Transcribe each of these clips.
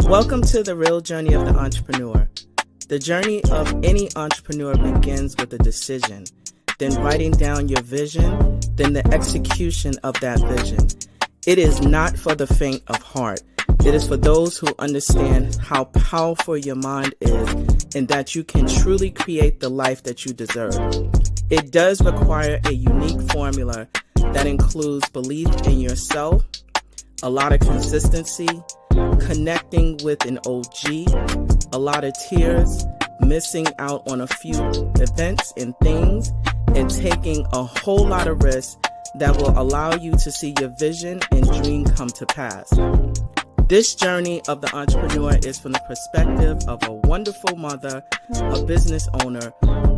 Welcome to the real journey of the entrepreneur. The journey of any entrepreneur begins with a decision, then writing down your vision, then the execution of that vision. It is not for the faint of heart. It is for those who understand how powerful your mind is and that you can truly create the life that you deserve. It does require a unique formula that includes belief in yourself, a lot of consistency, connecting with an OG, a lot of tears, missing out on a few events and things, and taking a whole lot of risks that will allow you to see your vision and dream come to pass. This journey of the entrepreneur is from the perspective of a wonderful mother, a business owner,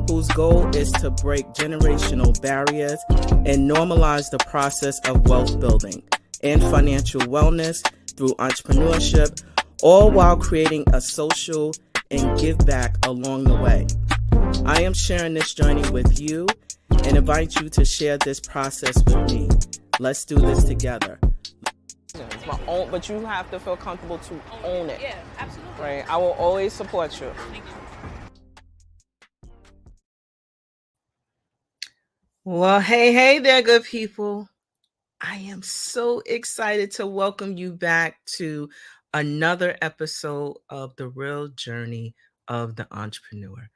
whose goal is to break generational barriers and normalize the process of wealth building and financial wellness through entrepreneurship, all while creating a social and give back along the way. I am sharing this journey with you and invite you to share this process with me. Let's do this together. It's my own, but you have to feel comfortable to own it. Yeah, absolutely. Right? I will always support you. Thank you. Well, hey there, good people. I am so excited to welcome you back to another episode of The Real Journey of the Entrepreneur.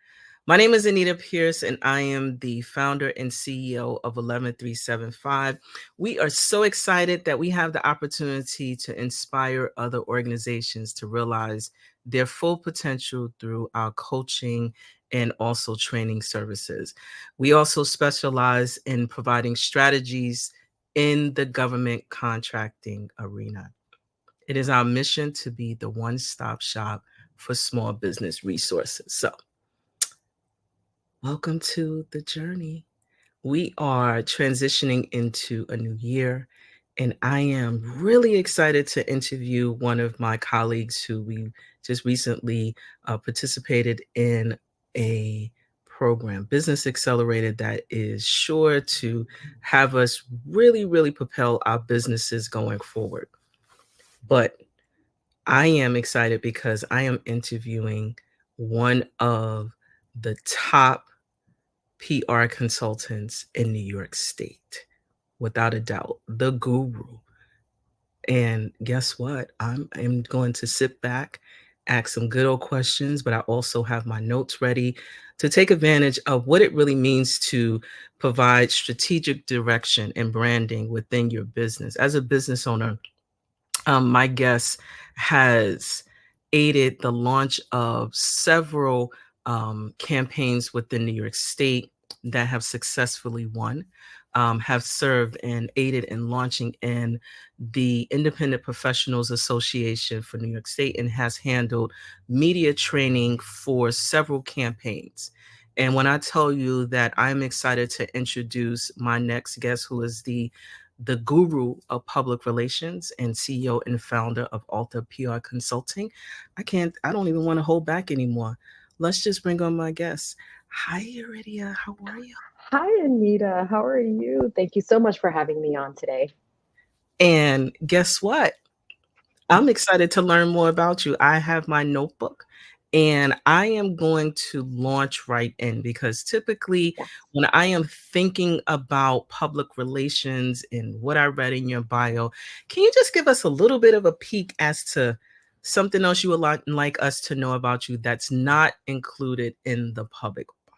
My name is Anita Pierce, and I am the founder and CEO of 11375. We are so excited that we have the opportunity to inspire other organizations to realize their full potential through our coaching and also training services. We also specialize in providing strategies in the government contracting arena. It is our mission to be the one-stop shop for small business resources. So, welcome to the journey. We are transitioning into a new year, and I am really excited to interview one of my colleagues who we just recently participated in a program, Business Accelerated, that is sure to have us really propel our businesses going forward. But I am excited because I am interviewing one of the top PR consultants in New York State, without a doubt, the guru. And guess what? I'm going to sit back, ask some good old questions, but I also have my notes ready to take advantage of what it really means to provide strategic direction and branding within your business. As a business owner, my guest has aided the launch of several campaigns within New York State that have successfully won, have served and aided in launching in the Independent Professionals Association for New York State, and has handled media training for several campaigns. And when I tell you that I'm excited to introduce my next guest, who is the guru of public relations and CEO and founder of Alta PR Consulting, I don't even want to hold back anymore. Let's just bring on my guest. Hi, Yuridia. How are you? Hi, Anita. How are you? Thank you so much for having me on today. And guess what? I'm excited to learn more about you. I have my notebook and I am going to launch right in, because typically when I am thinking about public relations and what I read in your bio, can you just give us a little bit of a peek as to something else you would like us to know about you that's not included in the public bio?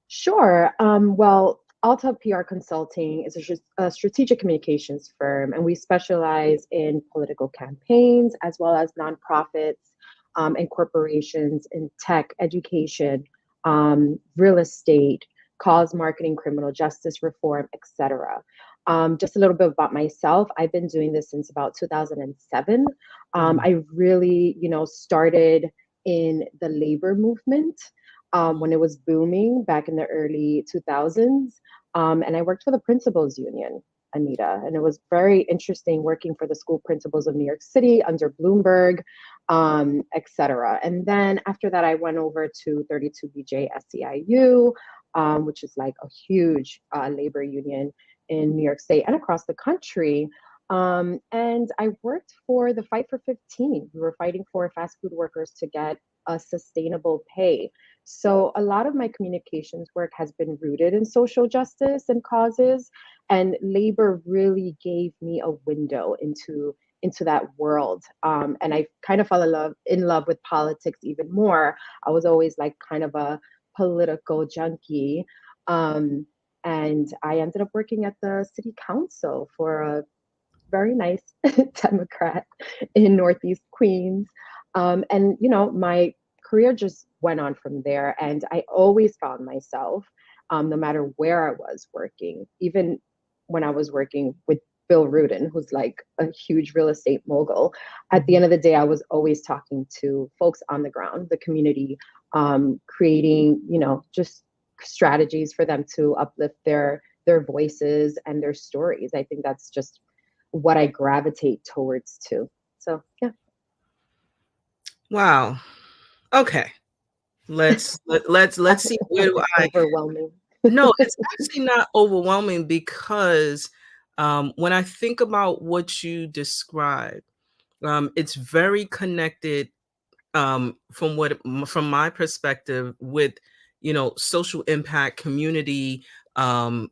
Sure. Well, Alta PR Consulting is a strategic communications firm, and we specialize in political campaigns as well as nonprofits and corporations in tech, education, real estate, cause marketing, criminal justice reform, etc. Just a little bit about myself. I've been doing this since about 2007. I really, started in the labor movement when it was booming back in the early 2000s. And I worked for the Principals Union, Anita, and it was very interesting working for the school principals of New York City under Bloomberg, et cetera. And then after that, I went over to 32BJ SEIU, which is like a huge labor union in New York State and across the country. And I worked for the Fight for 15. We were fighting for fast food workers to get a sustainable pay. So a lot of my communications work has been rooted in social justice and causes, and labor really gave me a window into that world. And I kind of fell in love with politics even more. I was always like kind of a political junkie. Um, and I ended up working at the city council for a very nice Democrat in Northeast Queens. And, my career just went on from there. And I always found myself, no matter where I was working, even when I was working with Bill Rudin, who's like a huge real estate mogul, at the end of the day, I was always talking to folks on the ground, the community, creating, just strategies for them to uplift their voices and their stories. I think that's just what I gravitate towards too. So yeah. Wow. Okay. Let's see where do I Overwhelming. no, it's actually not overwhelming because when I think about what you described, it's very connected from my perspective with social impact, community, telling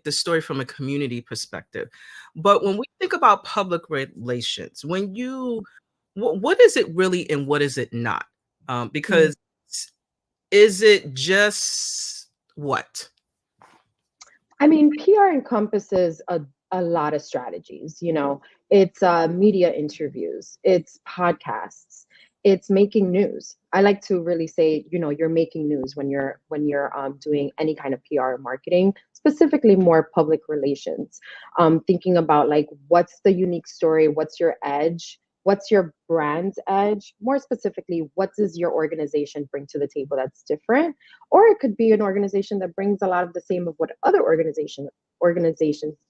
the story from a community perspective. But when we think about public relations, what is it really and what is it not? Mm. Because is it just what? I mean, PR encompasses a lot of strategies. It's media interviews, it's podcasts, it's making news. I like to really say, you're making news when you're doing any kind of PR marketing, specifically more public relations. Thinking about like what's the unique story, what's your edge, what's your brand's edge, more specifically, what does your organization bring to the table that's different, or it could be an organization that brings a lot of the same of what other organizations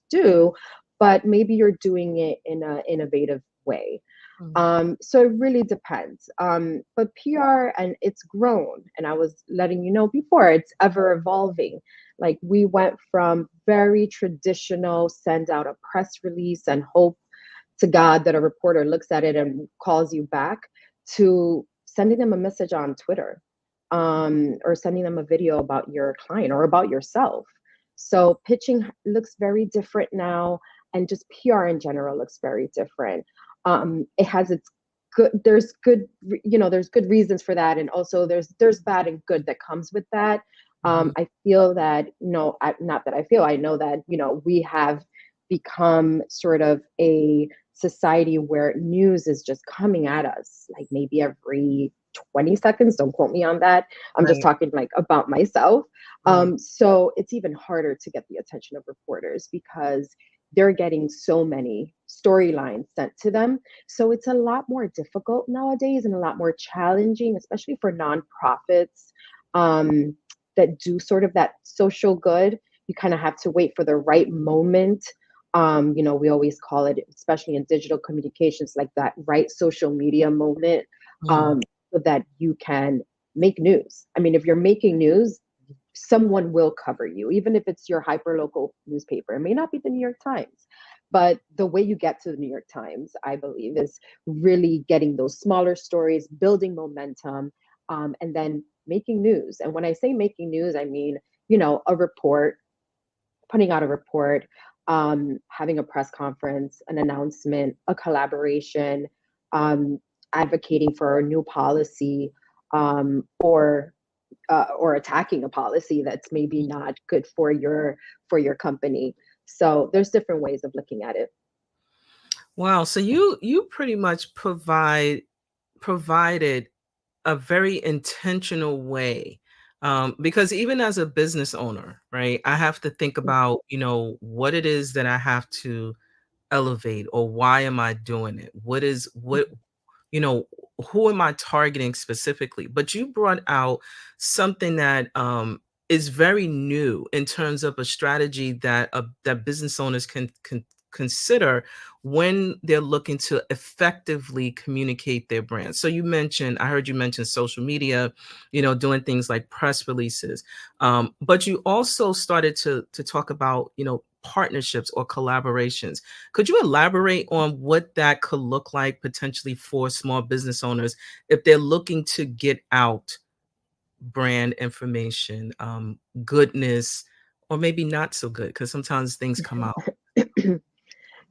do, but maybe you're doing it in an innovative way. So it really depends. But PR, and it's grown, and I was letting you know before, it's ever evolving. Like we went from very traditional, send out a press release and hope to God that a reporter looks at it and calls you back, to sending them a message on Twitter, or sending them a video about your client or about yourself. So pitching looks very different now, and just PR in general looks very different. It has its good. There's good reasons for that, and also there's bad and good that comes with that. I feel that not that I feel, I know that we have become sort of a society where news is just coming at us like maybe every 20 seconds. Don't quote me on that. I'm just Right, talking like about myself. right. So it's even harder to get the attention of reporters because they're getting so many storylines sent to them. So it's a lot more difficult nowadays and a lot more challenging, especially for nonprofits that do sort of that social good. You kind of have to wait for the right moment. We always call it, especially in digital communications, like that right social media moment, Mm, so that you can make news. I mean, if you're making news, someone will cover you, even if it's your hyper local newspaper. It may not be the New York Times, but the way you get to the New York Times, I believe, is really getting those smaller stories, building momentum, and then making news. And when I say making news, I mean, a report, putting out a report, having a press conference, an announcement, a collaboration, um, advocating for a new policy, or attacking a policy that's maybe not good for your company. So there's different ways of looking at it. wow. So you pretty much provided a very intentional way. Because even as a business owner, right, I have to think about, what it is that I have to elevate, or why am I doing it? You know, who am I targeting specifically? But you brought out something that is very new in terms of a strategy that business owners can consider when they're looking to effectively communicate their brand. So I heard you mention social media, doing things like press releases, but you also started to talk about, partnerships or collaborations. Could you elaborate on what that could look like potentially for small business owners if they're looking to get out brand information, goodness, or maybe not so good? Because sometimes things come out.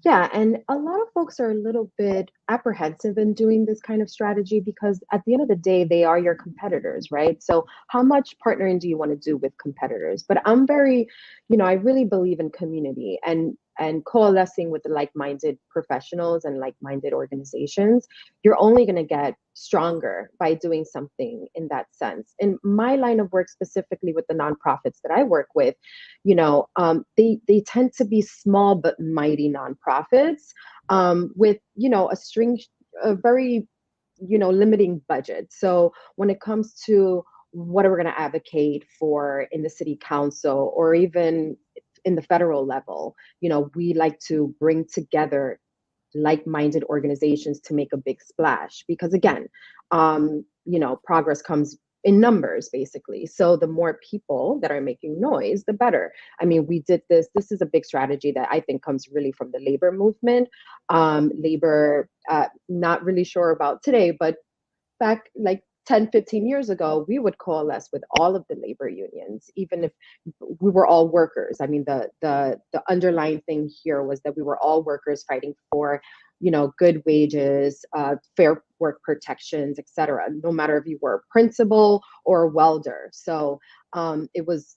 Yeah, and a lot of folks are a little bit apprehensive in doing this kind of strategy because at the end of the day, they are your competitors, right? So, how much partnering do you want to do with competitors? But I'm very, I really believe in community and coalescing with the like-minded professionals and like-minded organizations. You're only going to get stronger by doing something in that sense. In my line of work, specifically with the nonprofits that I work with, they tend to be small but mighty nonprofits with a very limiting budget. So when it comes to what are we going to advocate for in the city council or even in the federal level, we like to bring together like-minded organizations to make a big splash because again, progress comes in numbers basically. So the more people that are making noise, the better. I mean, we did this is a big strategy that I think comes really from the labor movement. Labor, not really sure about today, but back like 10, 15 years ago, we would coalesce with all of the labor unions, even if we were all workers. I mean, the underlying thing here was that we were all workers fighting for, good wages, fair work protections, et cetera, no matter if you were a principal or a welder. So it was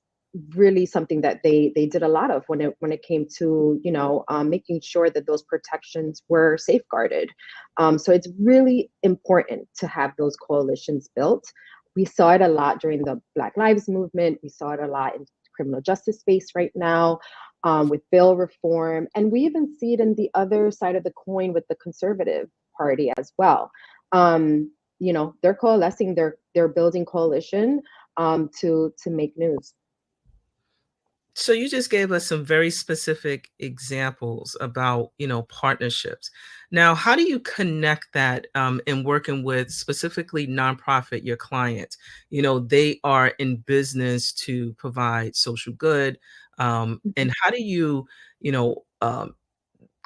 really something that they did a lot of when it came to making sure that those protections were safeguarded. So it's really important to have those coalitions built. We saw it a lot during the Black Lives Movement. We saw it a lot in criminal justice space right now, with bail reform, and we even see it in the other side of the coin with the conservative party as well. They're coalescing, they're building coalition to make news. So you just gave us some very specific examples about, partnerships. Now, how do you connect that in working with specifically nonprofit, your clients? They are in business to provide social good. And how do you, you know, um,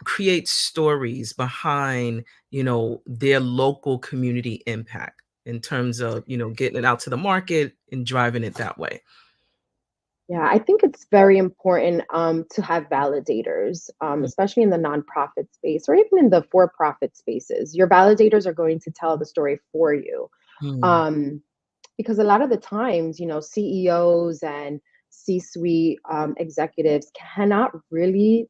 create stories behind, their local community impact in terms of, getting it out to the market and driving it that way? Yeah, I think it's very important to have validators, especially in the nonprofit space or even in the for-profit spaces. Your validators are going to tell the story for you. Mhm. Um, because a lot of the times, CEOs and C-suite executives cannot really,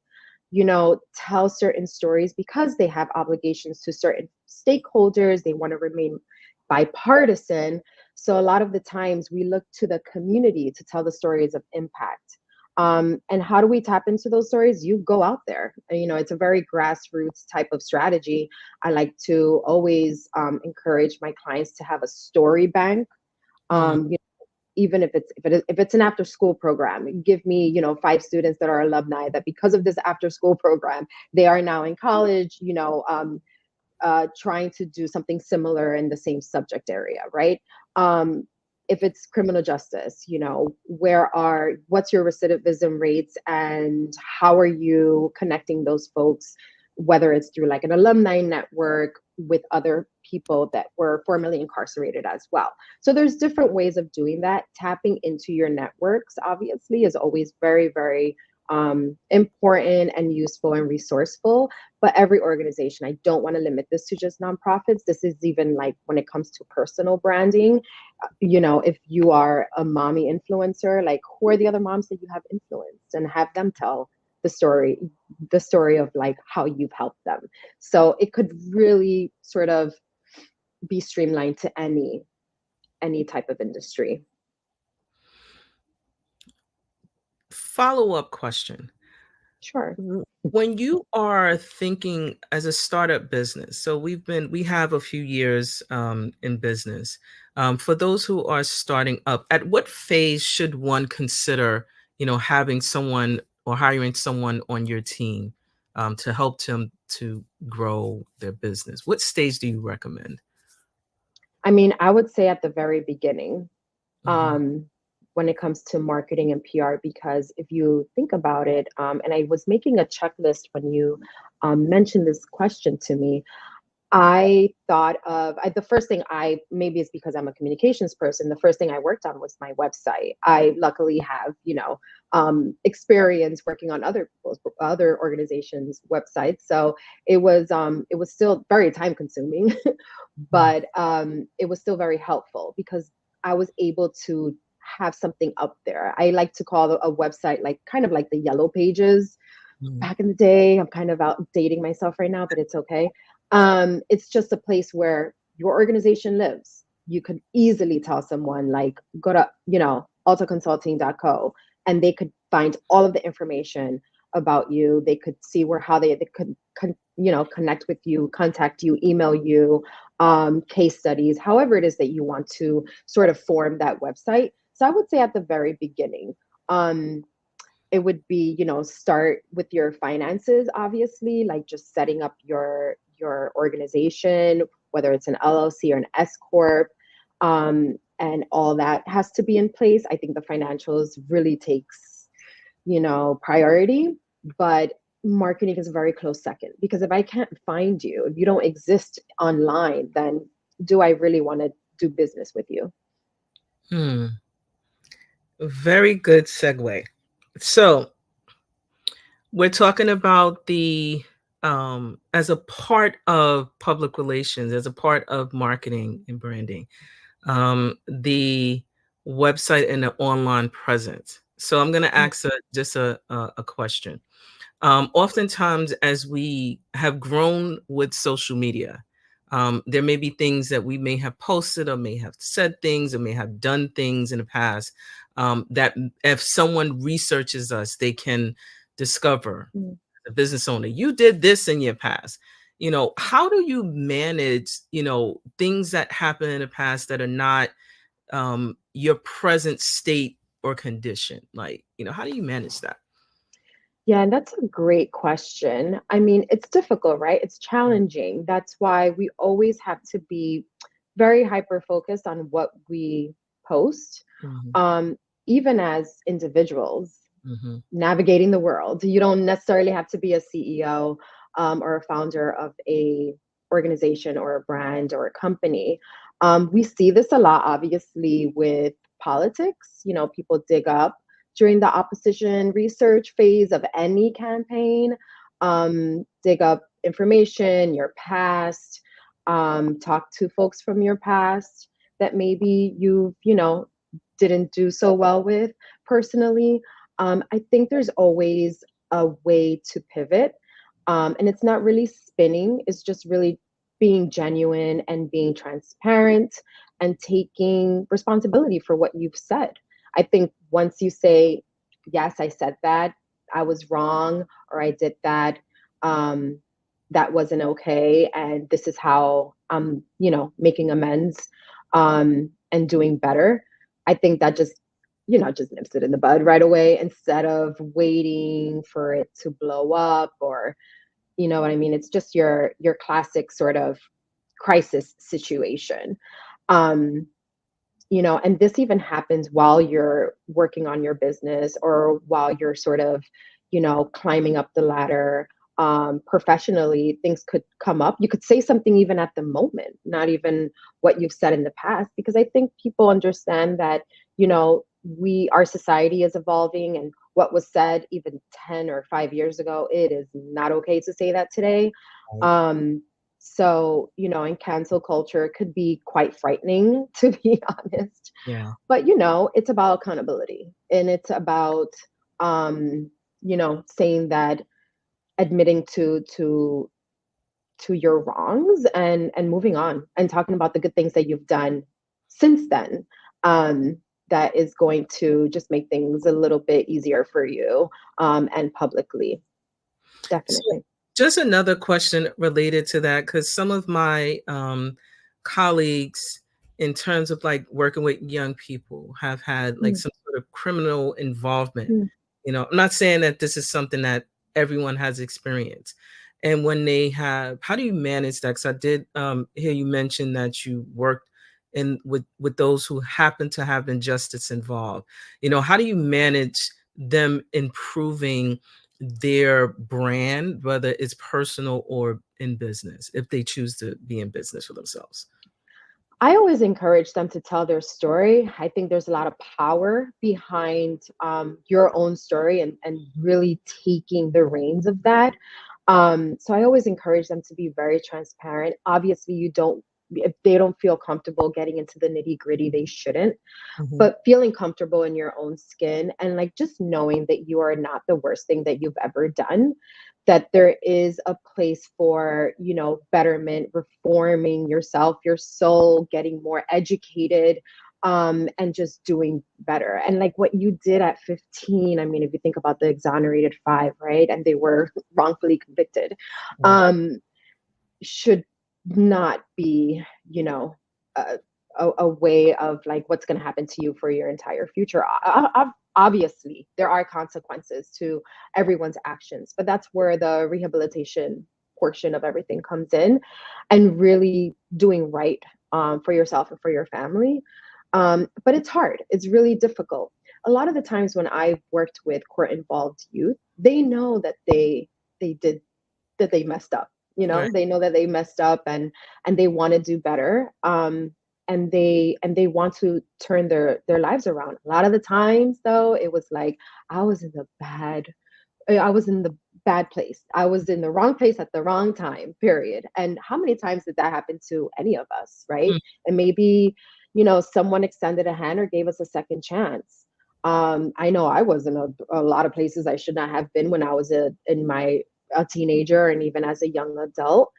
tell certain stories because they have obligations to certain stakeholders. They want to remain bipartisan. So a lot of the times we look to the community to tell the stories of impact. And how do we tap into those stories? You go out there. It's a very grassroots type of strategy. I like to always encourage my clients to have a story bank. Mm. Even if it's an after school program, give me 5 students that are alumni that because of this after school program they are now in college, trying to do something similar in the same subject area, right? Um, if it's criminal justice, what's your recidivism rates and how are you connecting those folks, whether it's through like an alumni network with other people that were formerly incarcerated as well. So there's different ways of doing that. Tapping into your networks, obviously, is always very, very important and useful and resourceful. But every organization, I don't want to limit this to just nonprofits. This is even like when it comes to personal branding. If you are a mommy influencer, like who are the other moms that you have influenced and have them tell the story of like how you've helped them. So it could really sort of be streamlined to any type of industry. Follow-up question. Sure. When you are thinking as a startup business, so we have a few years in business. For those who are starting up, at what phase should one consider, having someone or hiring someone on your team to help them to grow their business? What stage do you recommend? I mean, I would say at the very beginning. Mhm. Um, when it comes to marketing and PR, because if you think about it, and I was making a checklist when you mentioned this question to me. I thought of the first thing maybe it's because I'm a communications person. The first thing I worked on was my website. I luckily have, experience working on other organizations' websites, so it was still very time consuming, Mm, but it was still very helpful because I was able to have something up there. I like to call a website like kind of like the yellow pages mm, back in the day. I'm kind of outdating myself right now, but it's okay. It's just a place where your organization lives. You could easily tell someone like go to, altaconsulting.co, and they could find all of the information about you. They could see how they could connect with you, contact you, email you, case studies, however it is that you want to sort of form that website. So I would say at the very beginning, um, it would be, start with your finances, obviously, like just setting up your organization, whether it's an LLC or an S corp, and all that has to be in place. I think the financials really takes, priority, but marketing is a very close second, because if I can't find you, if you don't exist online, then do I really want to do business with you? mm. Very good segue. So we're talking about the as a part of public relations, as a part of marketing and branding, the website and the online presence. So I'm going to ask just a question. Oftentimes, as we have grown with social media, there may be things that we may have posted or may have said things or may have done things in the past that if someone researches us, they can discover Mm. the business owner, you did this in your past. How do you manage, things that happen in the past that are not your present state or condition? Like, how do you manage that? Yeah, and that's a great question. I mean, it's difficult, right? It's challenging. That's why we always have to be very hyper focused on what we post, Mhm, um, even as individuals mhm, navigating the world. You don't necessarily have to be a CEO, or a founder of a organization or a brand or a company. We see this a lot, obviously, with politics. People dig up during the opposition research phase of any campaign, dig up information, your past, talk to folks from your past that maybe didn't do so well with personally. I think there's always a way to pivot. And it's not really spinning, it's just really being genuine and being transparent and taking responsibility for what you've said. I think once you say, yes, I said that, I was wrong, or I did that, um, that wasn't okay, and this is how I'm, making amends, and doing better. I think that just nips it in the bud right away, instead of waiting for it to blow up, or you know what I mean? It's just your classic sort of crisis situation. Um, and this even happens while you're working on your business, or while you're sort of, climbing up the ladder. Professionally, things could come up. You could say something even at the moment, not even what you've said in the past, because I think people understand that, our society is evolving, and what was said even 10 or 5 years ago, it is not okay to say that today. right. Um, so, and cancel culture could be quite frightening, to be honest. Yeah. But, it's about accountability, and it's about, um, saying that, admitting to your wrongs, and moving on, and talking about the good things that you've done since then. Um, that is going to just make things a little bit easier for you, and publicly, So definitely. just another question related to that, because some of my colleagues, in terms of like working with young people, have had like Mm, some sort of criminal involvement. mm, I'm not saying that this is something that everyone has experienced. And when they have, how do you manage that? Because I did hear you mention that you worked and with those who happen to have injustice involved? How do you manage them improving their brand, whether it's personal or in business, if they choose to be in business for themselves? I always encourage them to tell their story. I think there's a lot of power behind your own story, and really taking the reins of that. So I always encourage them to be very transparent. Obviously, if they don't feel comfortable getting into the nitty gritty, they shouldn't, Mhm. but feeling comfortable in your own skin, and like just knowing that you are not the worst thing that you've ever done, that there is a place for, betterment, reforming yourself, your soul, getting more educated, and just doing better. And like what you did at 15, I mean, if you think about the exonerated five, right, and they were wrongfully convicted, Right. um, should not be, a, a way of like what's going to happen to you for your entire future. Obviously, there are consequences to everyone's actions, but that's where the rehabilitation portion of everything comes in, and really doing right, for yourself and for your family. But it's hard. It's really difficult. A lot of the times when I've worked with court involved youth, they know that they did that they messed up. Right. They know that they messed up, and they want to do better. And they want to turn their lives around. A lot of the times though, it was like I was in the bad I was in the bad place. I was in the wrong place at the wrong time, period. And how many times did that happen to any of us, right? Mm. And maybe, someone extended a hand or gave us a second chance. I know I was in a lot of places I should not have been when I was a teenager, and even as a young adult.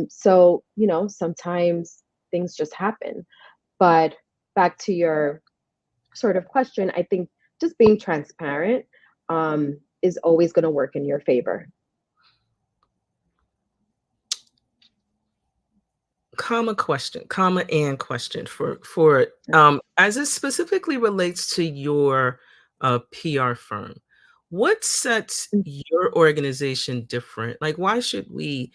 So, sometimes things just happen. But back to your sort of question, I think just being transparent, is always going to work in your favor. Comma and question for as it specifically relates to your PR firm. What sets your organization different? Like, why should we,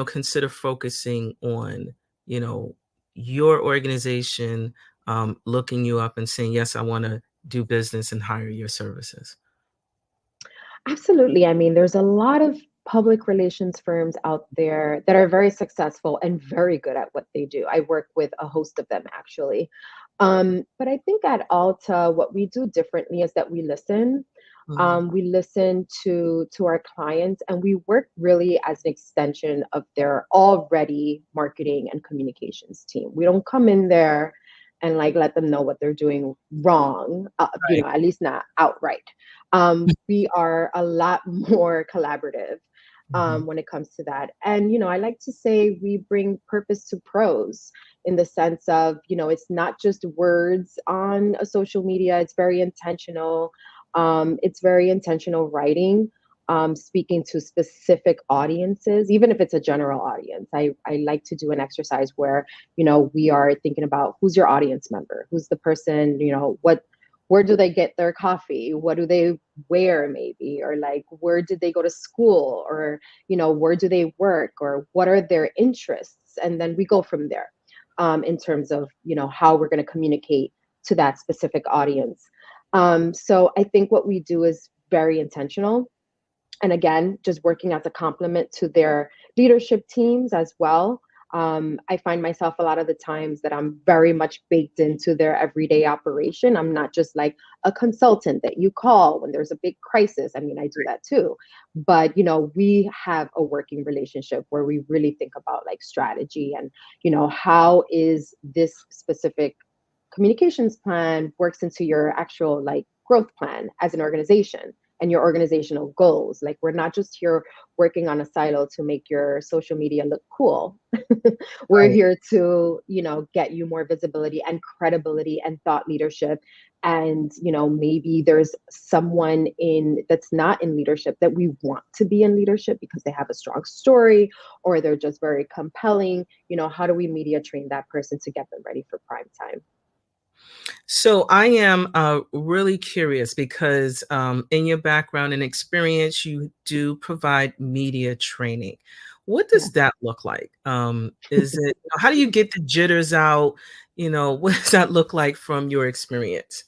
consider focusing on, you know, your organization, looking you up and saying, yes, I want to do business and hire your services? Absolutely. I mean, there's a lot of public relations firms out there that are very successful and very good at what they do. I work with a host of them actually. But I think at Alta, what we do differently is that we listen. Mhm. We listen to our clients, and we work really as an extension of their already marketing and communications team. We don't come in there and like let them know what they're doing wrong, Right. at least not outright. We are a lot more collaborative, Mhm. when it comes to that. And, I like to say we bring purpose to prose, in the sense of, it's not just words on a social media, it's very intentional. It's very intentional writing, speaking to specific audiences, even if it's a general audience. I like to do an exercise where, we are thinking about who's your audience member, who's the person, where do they get their coffee, what do they wear, maybe, or like where did they go to school, or where do they work, or what are their interests, and then we go from there, in terms of how we're going to communicate to that specific audience. So I think what we do is very intentional, and again, just working as a complement to their leadership teams as well. I find myself a lot of the times that I'm very much baked into their everyday operation. I'm not just like a consultant that you call when there's a big crisis. I mean, I do that too. But, we have a working relationship where we really think about like strategy, and, how is this specific communications plan works into your actual like growth plan as an organization and your organizational goals. Like, we're not just here working on a silo to make your social media look cool. We're Right. here to, get you more visibility and credibility and thought leadership. And, maybe there's someone in that's not in leadership that we want to be in leadership because they have a strong story, or they're just very compelling. How do we media train that person to get them ready for prime time? So I am really curious because in your background and experience, you do provide media training. What does Yes. that look like? Is it, how do you get the jitters out? What does that look like from your experience?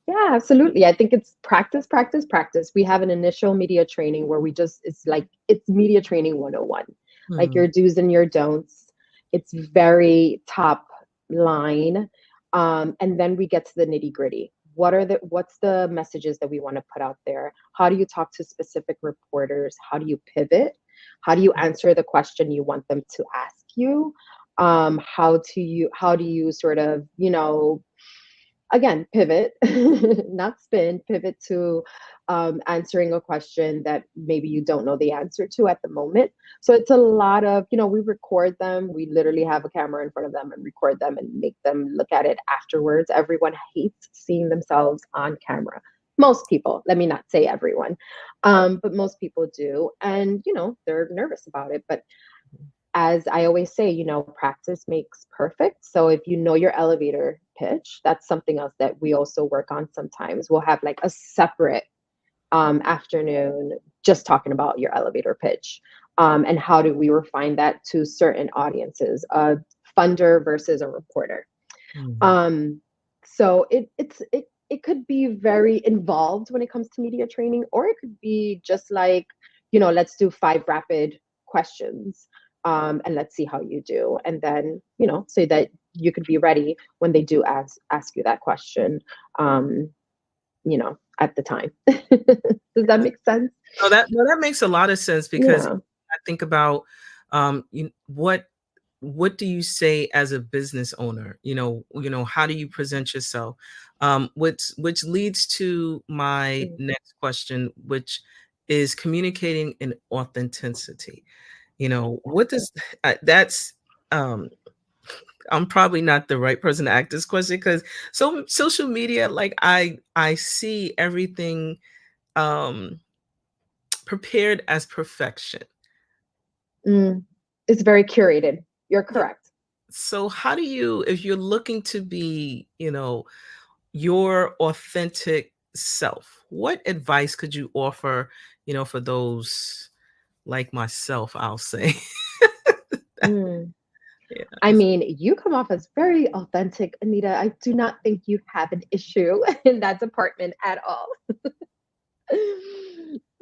Yeah, absolutely. I think it's practice, practice, practice. We have an initial media training where it's media training 101, like Hmm. your do's and your don'ts. It's very top line. And then we get to the nitty gritty. What's the messages that we want to put out there? How do you talk to specific reporters? How do you pivot? How do you answer the question you want them to ask you? How do you sort of, again, pivot, not spin, pivot to answering a question that maybe you don't know the answer to at the moment. So it's a lot of, we record them. We literally have a camera in front of them and record them and make them look at it afterwards. Everyone hates seeing themselves on camera. Most people, let me not say everyone, but most people do. And, they're nervous about it. But as I always say, practice makes perfect. So if you know your elevator pitch, that's something else that we also work on sometimes. We'll have like a separate afternoon just talking about your elevator pitch, and how do we refine that to certain audiences, a funder versus a reporter. Hmm. So it could be very involved when it comes to media training, or it could be just like, let's do 5 rapid questions, and let's see how you do, and then so that you could be ready when they do ask you that question, at the time. Does that make sense? No, that makes a lot of sense because Yeah. I think about what do you say as a business owner? How do you present yourself? Which leads to my Mm. next question, which is communicating in authenticity. What does that's um I'm probably not the right person to ask this question because social media, like I see everything um prepared as perfection. Mm. It's very curated. You're Yeah. correct. So how do you, if you're looking to be, your authentic self, what advice could you offer, for those like myself, I'll say. Mm. I Yeah. mean, you come off as very authentic, Anita. I do not think you have an issue in that department at all.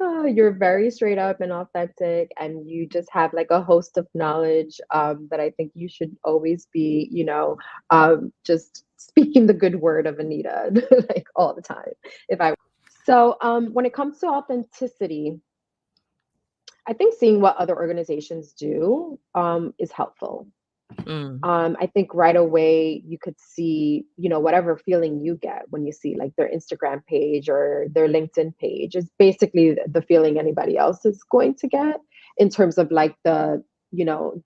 Oh, you're very straight up and authentic, and you just have like a host of knowledge, that I think you should always be, just speaking the good word of Anita like all the time. If I so, when it comes to authenticity, I think seeing what other organizations do, is helpful. Mm, I think right away you could see, whatever feeling you get when you see like their Instagram page or their LinkedIn page is basically the feeling anybody else is going to get in terms of like the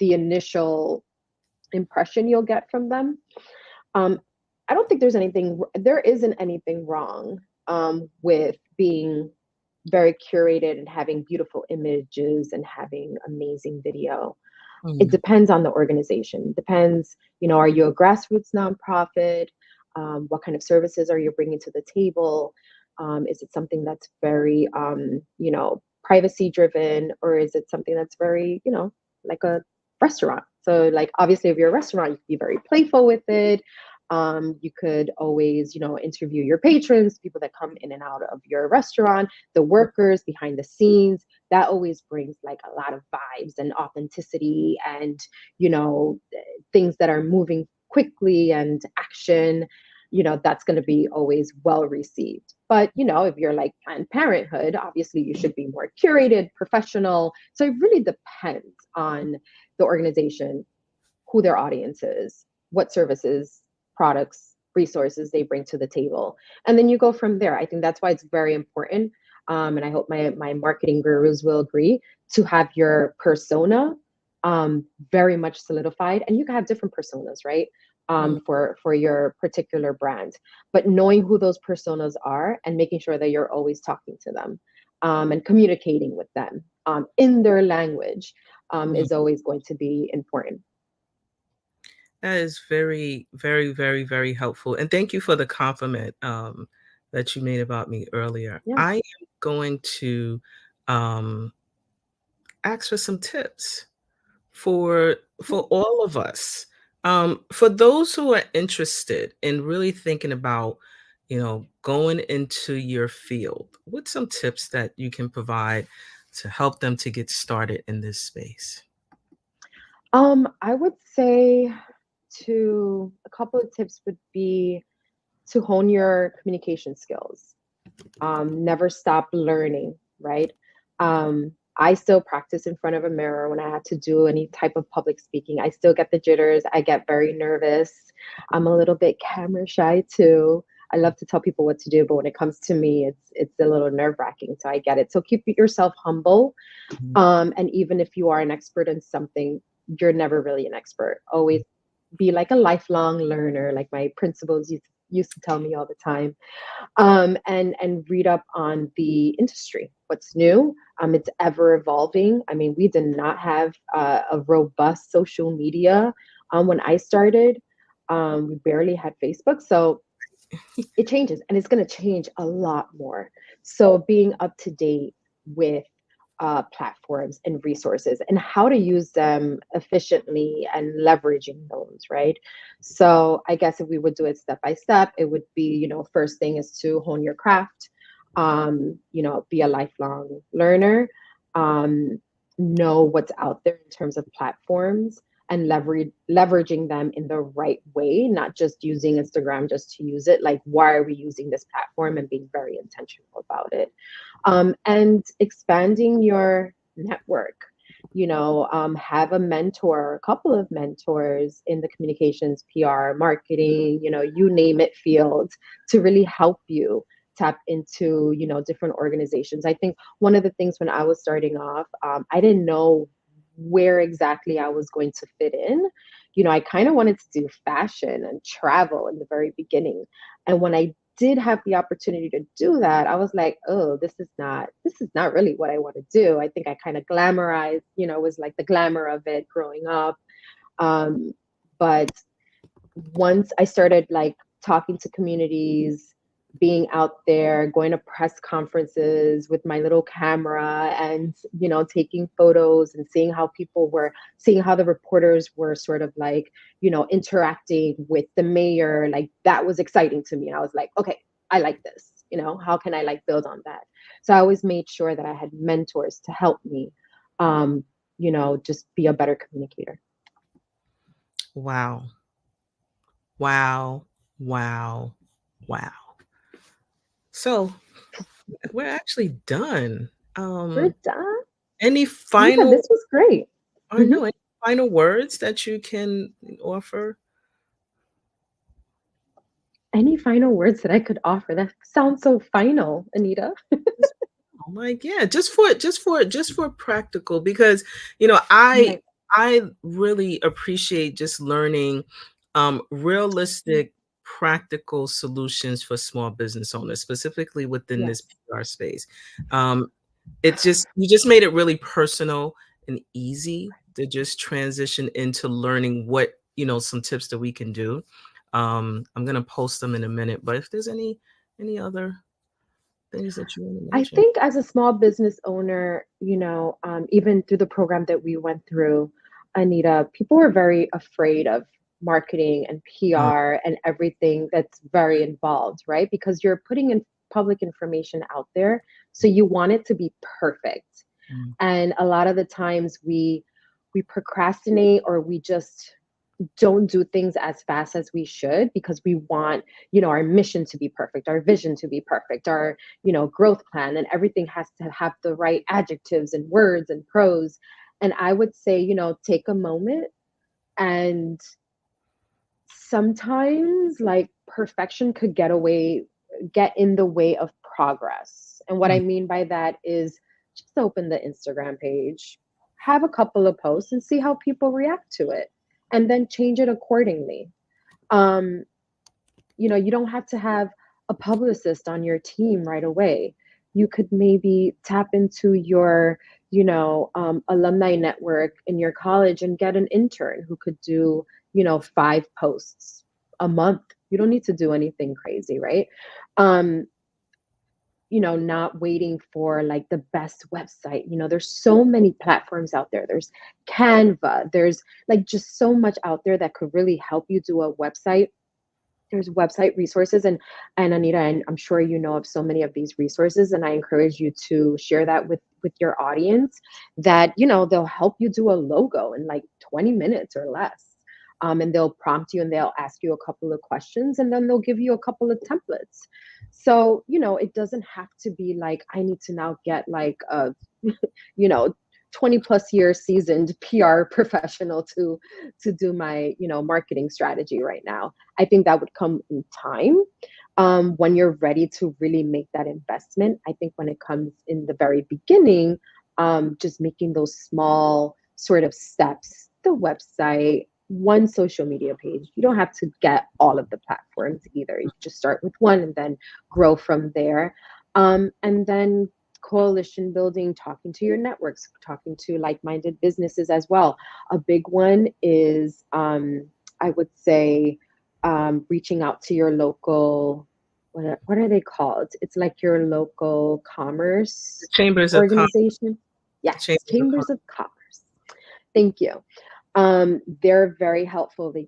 initial impression you'll get from them. Um, I don't think there isn't anything wrong, with being very curated and having beautiful images and having amazing video. It mm, depends on the organization. It depends, are you a grassroots nonprofit? What kind of services are you bringing to the table? Is it something that's very, privacy driven, or is it something that's very, like a restaurant? So, like, obviously, if you're a restaurant, you can be very playful with it. You could always, interview your patrons, people that come in and out of your restaurant, the workers behind the scenes. That always brings like a lot of vibes and authenticity, and you know things that are moving quickly and action. That's going to be always well received. But if you're like Planned Parenthood, obviously you should be more curated, professional. So it really depends on the organization, who their audience is, what services, products, resources they bring to the table. And then you go from there. I think that's why it's very important. And I hope my marketing gurus will agree to have your persona, very much solidified. And you can have different personas, right? mm, For your particular brand, but knowing who those personas are and making sure that you're always talking to them, and communicating with them, in their language, mm. is always going to be important. That is very, very, very, very helpful. And thank you for the compliment that you made about me earlier. Yeah. I am going to um, ask for some tips for Yeah. all of us. For those who are interested in really thinking about, going into your field, what's some tips that you can provide to help them to get started in this space? I would say to a couple of tips would be to hone your communication skills. Never stop learning, right? I still practice in front of a mirror when I have to do any type of public speaking. I still get the jitters. I get very nervous. I'm a little bit camera shy too. I love to tell people what to do, but when it comes to me, it's a little nerve wracking. So I get it. So keep yourself humble. Mhm. And even if you are an expert in something, you're never really an expert. Always be like a lifelong learner, like my principals used to tell me all the time. And read up on the industry, what's new. It's ever evolving. I mean, we did not have a robust social media when I started. We barely had Facebook, so it changes, and it's going to change a lot more. So being up to date with platforms and resources and how to use them efficiently and leveraging those, right? So I guess if we would do it step by step, it would be, first thing is to hone your craft, be a lifelong learner, um, know what's out there in terms of platforms and leveraging them in the right way, not just using Instagram just to use it. Like, why are we using this platform, and being very intentional about it. And expanding your network. Have a mentor, a couple of mentors in the communications, PR, marketing, you name it field to really help you tap into, different organizations. I think one of the things when I was starting off, I didn't know where exactly I was going to fit in. I kind of wanted to do fashion and travel in the very beginning. And when I did have the opportunity to do that, I was like, oh, this is not really what I want to do. I think I kind of glamorized, was like the glamour of it growing up. Um, but once I started like talking to communities, being out there, going to press conferences with my little camera and, taking photos and seeing how the reporters were sort of like, interacting with the mayor, like that was exciting to me. And I was like, okay, I like this. How can I like build on that? So I always made sure that I had mentors to help me, just be a better communicator. Wow. Wow. Wow. Wow. So we're actually done. We're done. Any Yeah, final this was great. I Mhm. know, any final words that you can offer? Any final words that I could offer? That sounds so final, Anita. Just like, yeah, just for practical because, you know, I Right. I really appreciate just learning realistic practical solutions for small business owners, specifically within this Yes. PR space. Um, It's just you just made it really personal and easy to just transition into learning what, some tips that we can do. I'm gonna post them in a minute, but if there's any other things that you want to I mention. think as a small business owner, even through the program that we went through, Anita, people were very afraid of marketing and Mm, PR and everything that's very involved, right? Because you're putting in public information out there, so you want it to be perfect. mm, And a lot of the times we procrastinate, or we just don't do things as fast as we should because we want, our mission to be perfect, our vision to be perfect, our, growth plan, and everything has to have the right adjectives and words and pros. And I would say, take a moment, and sometimes like perfection could get in the way of progress. And what I mm. mean by that is just open the Instagram page, have a couple of posts and see how people react to it, and then change it accordingly. um you don't have to have a publicist on your team right away. You could maybe tap into your, alumni network in your college and get an intern who could do, 5 posts a month. You don't need to do anything crazy, right? Um, not waiting for like the best website. There's so many platforms out there. There's Canva, there's like just so much out there that could really help you do a website. There's website resources, and Anita, and I'm sure you know of so many of these resources, and I encourage you to share that with your audience, that they'll help you do a logo in like 20 minutes or less. And they'll prompt you and they'll ask you a couple of questions, and then they'll give you a couple of templates. So it doesn't have to be like I need to now get like a you know 20 plus year seasoned PR professional to do my marketing strategy right now. I think that would come in time, when you're ready to really make that investment. I think when it comes in the very beginning, just making those small sort of steps, the website, one social media page. You don't have to get all of the platforms either. You just start with one and then grow from there. And then coalition building, talking to your networks, talking to like-minded businesses as well. A big one is, I would say, reaching out to your local, what are they called? It's like your local commerce Chambers of Commerce. organization. Yes, Chambers Chambers of Commerce. Thank you. They're very helpful. They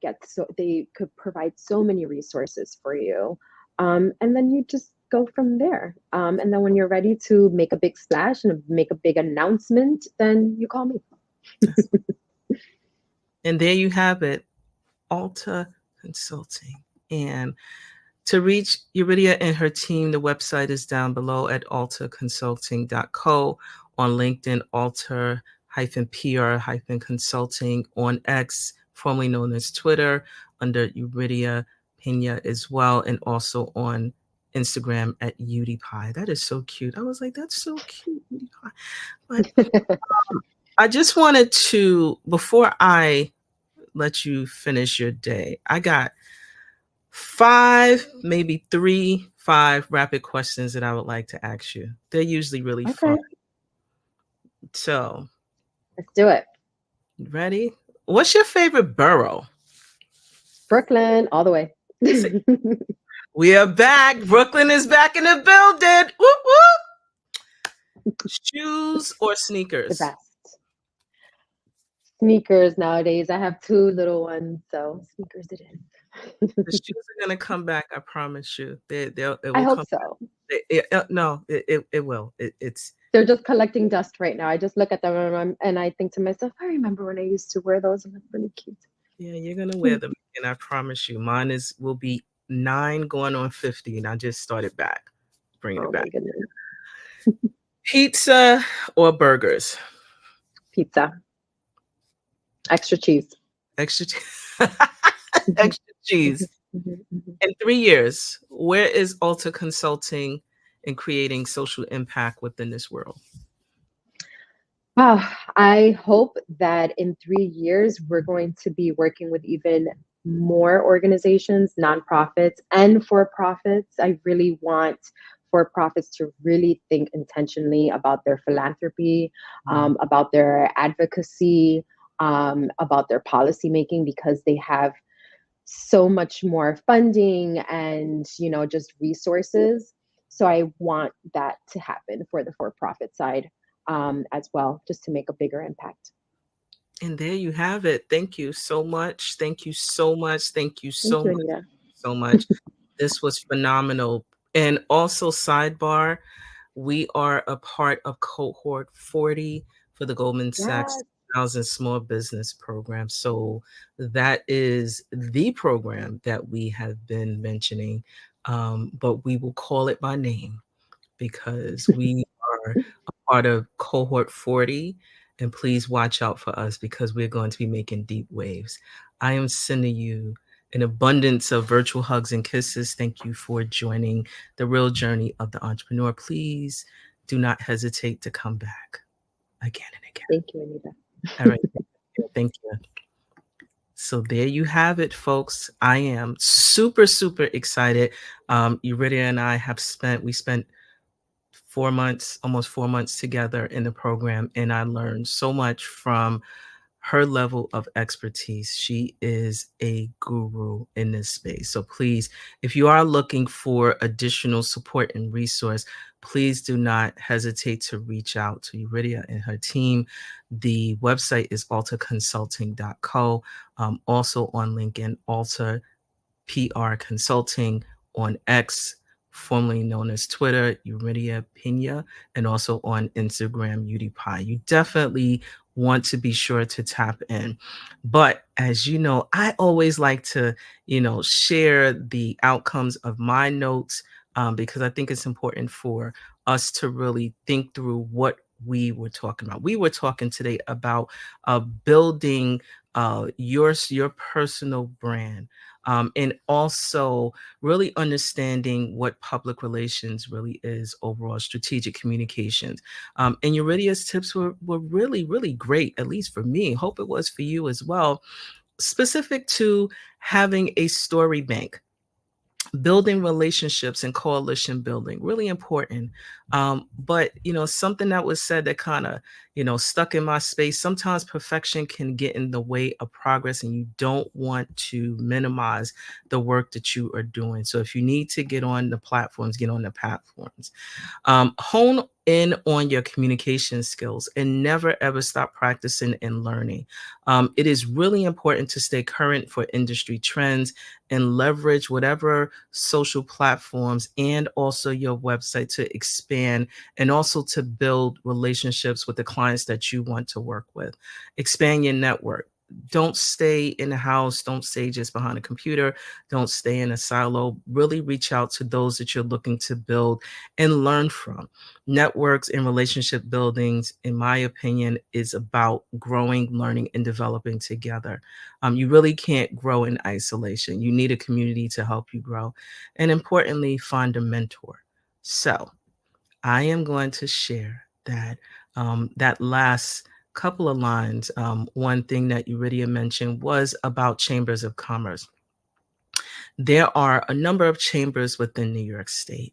could provide so many resources for you. And then you just go from there. And then when you're ready to make a big splash and make a big announcement, then you call me. And there you have it, Alta Consulting. And to reach Yuridia and her team, the website is down below at altaconsulting.co, on LinkedIn, alter-pr-consulting, on X, formerly known as Twitter, under Yuridia Pena as well, and also on Instagram at UDPie. That is so cute. I was like, that's so cute, UDPie. But I just wanted to, before I let you finish your day, I got 5, maybe 5 rapid questions that I would like to ask you. They're usually really fun. So let's do it. Ready? What's your favorite borough? Brooklyn, all the way. We are back. Brooklyn is back in the building. Woo, woo. Shoes or sneakers? The best. Sneakers nowadays. I have 2 little ones, so sneakers it is. The shoes are gonna come back. I promise you. It will I hope come so. No, it will. It's. They're just collecting dust right now. I just look at them and I think to myself, I remember when I used to wear those, and they're really cute. Yeah, you're gonna wear them, and I promise you, mine will be 9 going on 50, and I just started back, bringing it back. My goodness. Pizza or burgers? Pizza. Extra cheese. Extra cheese. In 3 years, where is Alta Consulting in creating social impact within this world? Wow, I hope that in 3 years, we're going to be working with even more organizations, nonprofits, and for-profits. I really want for-profits to really think intentionally about their philanthropy, about their advocacy, about their policymaking, because they have so much more funding and just resources. So I want that to happen for the for-profit side, as well, just to make a bigger impact. And there you have it. Thank you so much. Thank you so much. Thank you so Thank you, much. Anita. So much. This was phenomenal. And also, sidebar, we are a part of cohort 40 for the Goldman Sachs 1000 Small Business Program. So that is the program that we have been mentioning, but we will call it by name because we are a part of cohort 40. And please watch out for us because we're going to be making deep waves. I am sending you an abundance of virtual hugs and kisses. Thank you for joining the real journey of the entrepreneur. Please do not hesitate to come back again and again. Thank you, Anita. All right. Thank you. So there you have it, folks. I am super, super excited. Yuridia and I we spent almost 4 months together in the program, and I learned so much from her level of expertise. She is a guru in this space. So please, if you are looking for additional support and resource, please do not hesitate to reach out to Yuridia and her team. The website is altaconsulting.co. Also on LinkedIn, Alta PR Consulting, on X, formerly known as Twitter, Yuridia Pena, and also on Instagram, UdiPie. You definitely want to be sure to tap in. But as you know, I always like to, share the outcomes of my notes, because I think it's important for us to really think through what we were talking about. We were talking today about building your personal brand, and also really understanding what public relations really is overall, strategic communications. And Euridia's tips were really, really great, at least for me. Hope it was for you as well, specific to having a story bank, building relationships and coalition building, really important. But something that was said that kind of stuck in my space. Sometimes perfection can get in the way of progress, and you don't want to minimize the work that you are doing. So if you need to get on the platforms, get on the platforms. Hone in on your communication skills and never ever stop practicing and learning. It is really important to stay current for industry trends and leverage whatever social platforms and also your website to expand and also to build relationships with the clients that you want to work with. Expand your network. Don't stay in the house. Don't stay just behind a computer. Don't stay in a silo. Really reach out to those that you're looking to build and learn from. Networks and relationship buildings, in my opinion, is about growing, learning, and developing together. You really can't grow in isolation. You need a community to help you grow. And importantly, find a mentor. So I am going to share that last couple of lines. One thing that Euridia mentioned was about chambers of commerce. There are a number of chambers within New York State.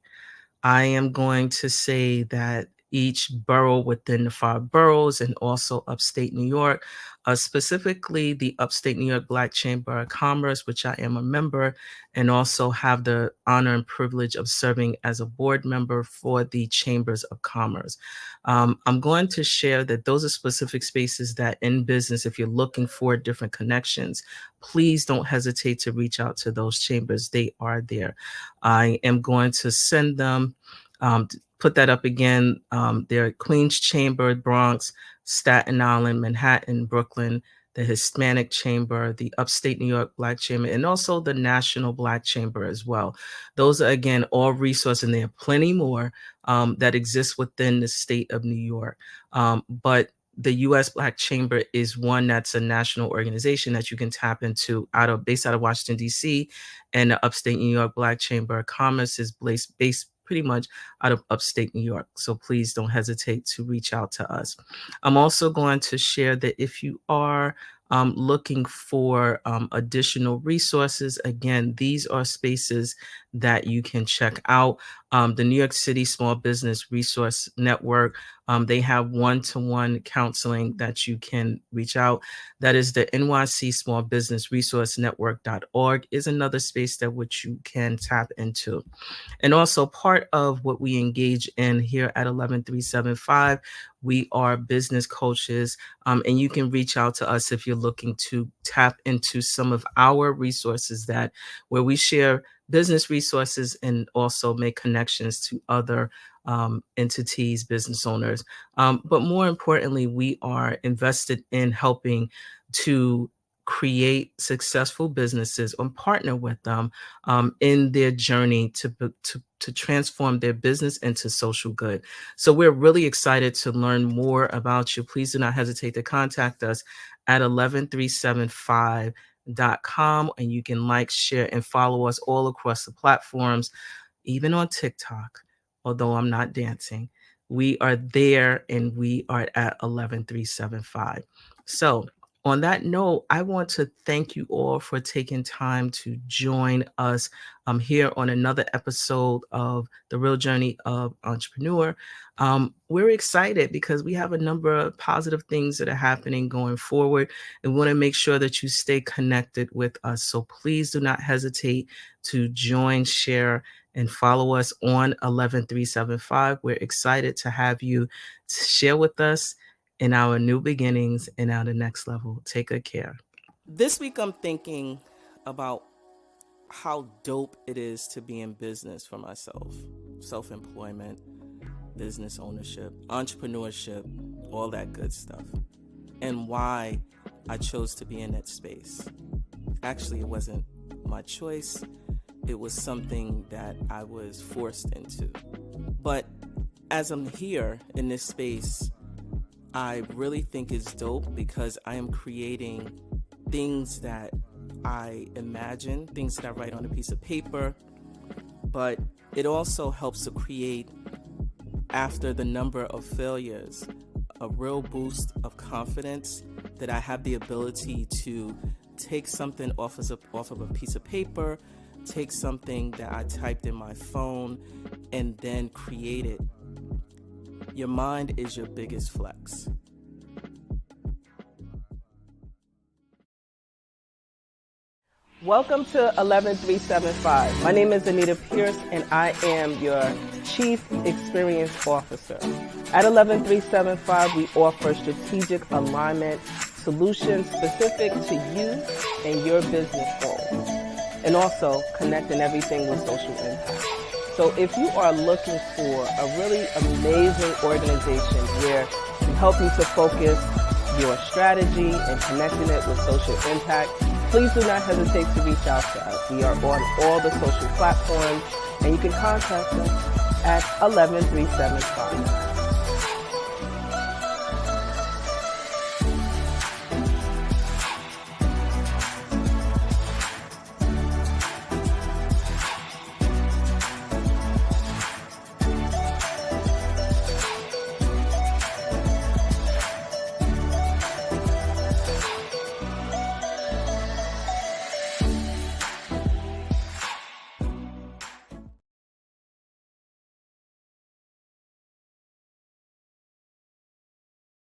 I am going to say that each borough within the five boroughs and also upstate New York, specifically the upstate New York Black Chamber of Commerce, which I am a member, and also have the honor and privilege of serving as a board member for the Chambers of Commerce. I'm going to share that those are specific spaces that in business, if you're looking for different connections, please don't hesitate to reach out to those chambers. They are there. I am going to send them, put that up again. They're Queens Chamber, Bronx, Staten Island, Manhattan, Brooklyn, the Hispanic Chamber, the Upstate New York Black Chamber, and also the National Black Chamber as well. Those are, again, all resources, and there are plenty more that exist within the state of New York. But the U.S. Black Chamber is one that's a national organization that you can tap into based out of Washington, D.C., and the Upstate New York Black Chamber of Commerce is based pretty much out of upstate New York. So please don't hesitate to reach out to us. I'm also going to share that if you are looking for additional resources, again, these are spaces that you can check out. The New York City Small Business Resource Network, they have one-to-one counseling that you can reach out. That is the NYC Small Business Resource Network.org is another space that which you can tap into. And also part of what we engage in here at 11375, we are business coaches, and you can reach out to us if you're looking to tap into some of our resources where we share business resources and also make connections to other entities, business owners. But more importantly, we are invested in helping to create successful businesses or partner with them in their journey to transform their business into social good. So we're really excited to learn more about you. Please do not hesitate to contact us at 11375.com, and you can like, share, and follow us all across the platforms, even on TikTok, although I'm not dancing. We are there, and we are at 11375. So On that note, I want to thank you all for taking time to join us here on another episode of The Real Journey of Entrepreneur. We're excited because we have a number of positive things that are happening going forward, and we want to make sure that you stay connected with us. So please do not hesitate to join, share, and follow us on 11375. We're excited to have you share with us in our new beginnings and our next level. Take good care. This week, I'm thinking about how dope it is to be in business for myself. Self-employment, business ownership, entrepreneurship, all that good stuff. And why I chose to be in that space. Actually, it wasn't my choice. It was something that I was forced into. But as I'm here in this space, I really think it's dope because I am creating things that I imagine, things that I write on a piece of paper, but it also helps to create, after the number of failures, a real boost of confidence that I have the ability to take something off of a piece of paper, take something that I typed in my phone, and then create it. Your mind is your biggest flex. Welcome to 11375. My name is Anita Pierce, and I am your Chief Experience Officer. At 11375, we offer strategic alignment solutions specific to you and your business goals, and also connecting everything with social impact. So if you are looking for a really amazing organization where we help you to focus your strategy and connecting it with social impact, please do not hesitate to reach out to us. We are on all the social platforms, and you can contact us at 11375.